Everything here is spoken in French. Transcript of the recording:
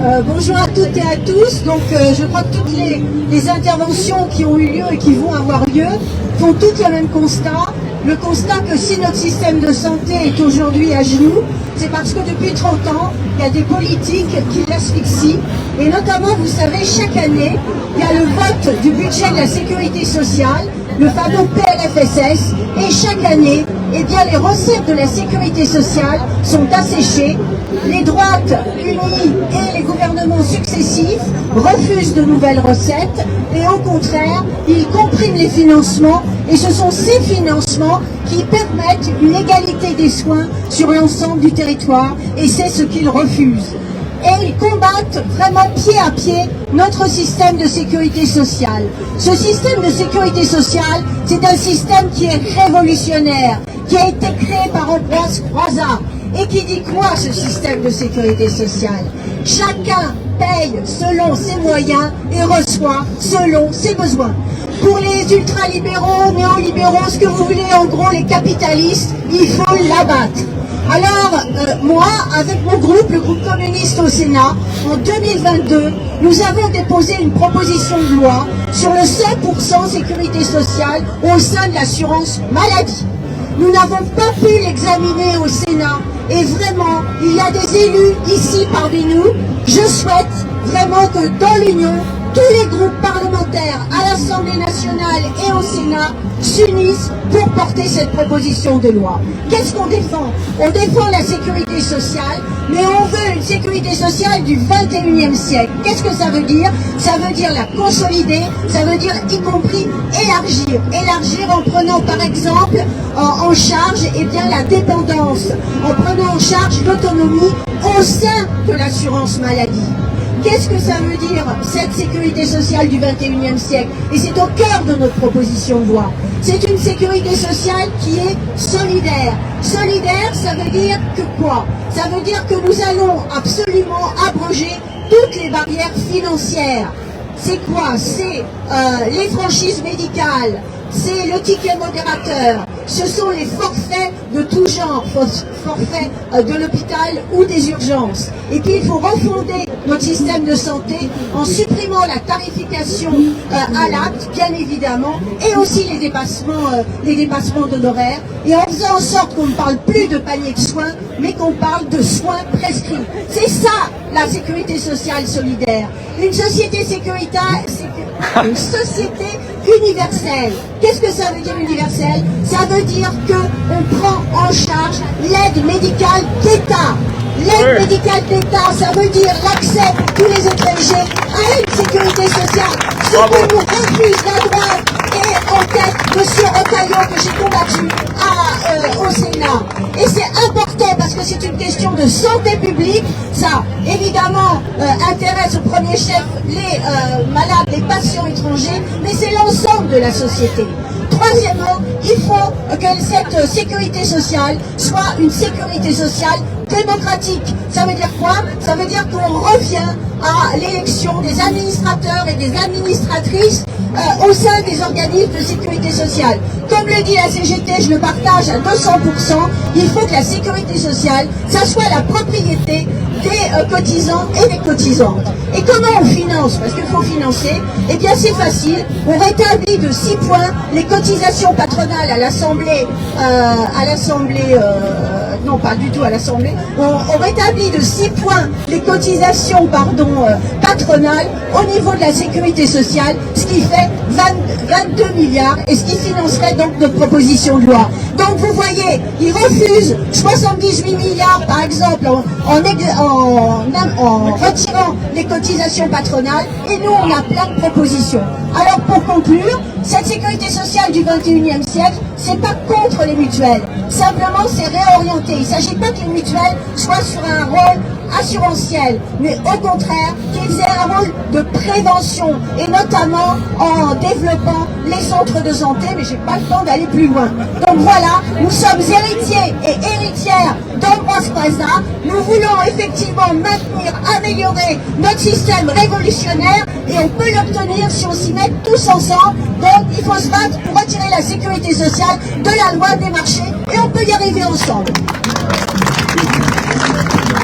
Bonjour à toutes et à tous. Donc, je crois que toutes les interventions qui ont eu lieu et qui vont avoir lieu font toutes le même constat. Le constat que si notre système de santé est aujourd'hui à genoux, c'est parce que depuis 30 ans, il y a des politiques qui l'asphyxient. Et notamment, vous savez, chaque année, il y a le vote du budget de la sécurité sociale, le fameux PLFSS, et chaque année, eh bien, les recettes de la sécurité sociale sont asséchées. Les droites unies et les gouvernements successifs refusent de nouvelles recettes et au contraire, ils compriment les financements et ce sont ces financements qui permettent une égalité des soins sur l'ensemble du territoire et c'est ce qu'ils refusent. Et ils combattent vraiment pied à pied notre système de sécurité sociale. Ce système de sécurité sociale, c'est un système qui est révolutionnaire, qui a été créé par Ambroise Croizat. Et qui dit quoi ce système de sécurité sociale? Chacun paye selon ses moyens et reçoit selon ses besoins. Pour les ultralibéraux, néolibéraux, ce que vous voulez, en gros les capitalistes, il faut l'abattre. Alors, moi, avec mon groupe, le groupe communiste au Sénat, en 2022, nous avons déposé une proposition de loi sur le 100% sécurité sociale au sein de l'assurance maladie. Nous n'avons pas pu l'examiner au Sénat et vraiment, il y a des élus ici parmi nous. Je souhaite vraiment que dans l'Union, tous les groupes parlementaires à l'Assemblée nationale et au Sénat s'unissent pour porter cette proposition de loi. Qu'est-ce qu'on défend? On défend la sécurité sociale, mais on veut une sécurité sociale du 21e siècle. Qu'est-ce que ça veut dire? Ça veut dire la consolider, ça veut dire y compris élargir. Élargir en prenant par exemple en charge la dépendance, en prenant en charge l'autonomie au sein de l'assurance maladie. Qu'est-ce que ça veut dire, cette sécurité sociale du 21e siècle? Et c'est au cœur de notre proposition de loi. C'est une sécurité sociale qui est solidaire. Solidaire, ça veut dire que quoi? Ça veut dire que nous allons absolument abroger toutes les barrières financières. C'est quoi? C'est les franchises médicales, c'est le ticket modérateur, ce sont les forfaits de tout genre, forfaits de l'hôpital ou des urgences. Et puis il faut refonder notre système de santé en supprimant la tarification à l'acte, bien évidemment, et aussi les dépassements d'honoraires, et en faisant en sorte qu'on ne parle plus de panier de soins, mais qu'on parle de soins prescrits. C'est ça la sécurité sociale solidaire. Une société sécuritaire, c'est une société universelle. Qu'est-ce que ça veut dire universel? Ça veut dire qu'on prend en charge l'aide médicale d'État. L'aide médicale d'État, ça veut dire l'accès de tous les étrangers à une sécurité sociale. Ce que nous refuse la droite et en tête M. Retailleau que j'ai combattu au Sénat. Et c'est important parce que c'est une question de santé publique. Ça, évidemment, intéresse au premier chef les malades, les patients étrangers, mais c'est l'ensemble de la société. Troisièmement, il faut que cette sécurité sociale soit une sécurité sociale démocratique. Ça veut dire quoi? Ça veut dire qu'on revient à l'élection des administrateurs et des administratrices au sein des organismes de sécurité sociale. Comme le dit la CGT, je le partage à 200%, il faut que la sécurité sociale, ça soit la propriété des cotisants et des cotisantes. Et comment on finance? Parce qu'il faut financer. Eh bien c'est facile, on rétablit de 6 points les cotisations patronales à l'Assemblée, non pas du tout à l'Assemblée, on rétablit de 6 points les cotisations patronales au niveau de la sécurité sociale, ce qui fait 22 milliards et ce qui financerait donc notre proposition de loi. Donc vous voyez, ils refusent 78 milliards par exemple en retirant les cotisations patronales et nous on a plein de propositions. Alors pour conclure, cette sécurité sociale du 21e siècle, c'est pas contre les mutuelles, simplement c'est réorienté. Il ne s'agit pas que les mutuelles soient sur un rôle assurantiel, mais au contraire qu'ils aient un rôle de prévention et notamment en développant les centres de santé, mais j'ai pas le temps d'aller plus loin. Donc voilà, nous sommes héritiers et héritières d'Ambroise Croizat. Nous voulons effectivement maintenir, améliorer notre système révolutionnaire et on peut l'obtenir si on s'y met tous ensemble. Donc il faut se battre pour retirer la sécurité sociale de la loi des marchés et on peut y arriver ensemble.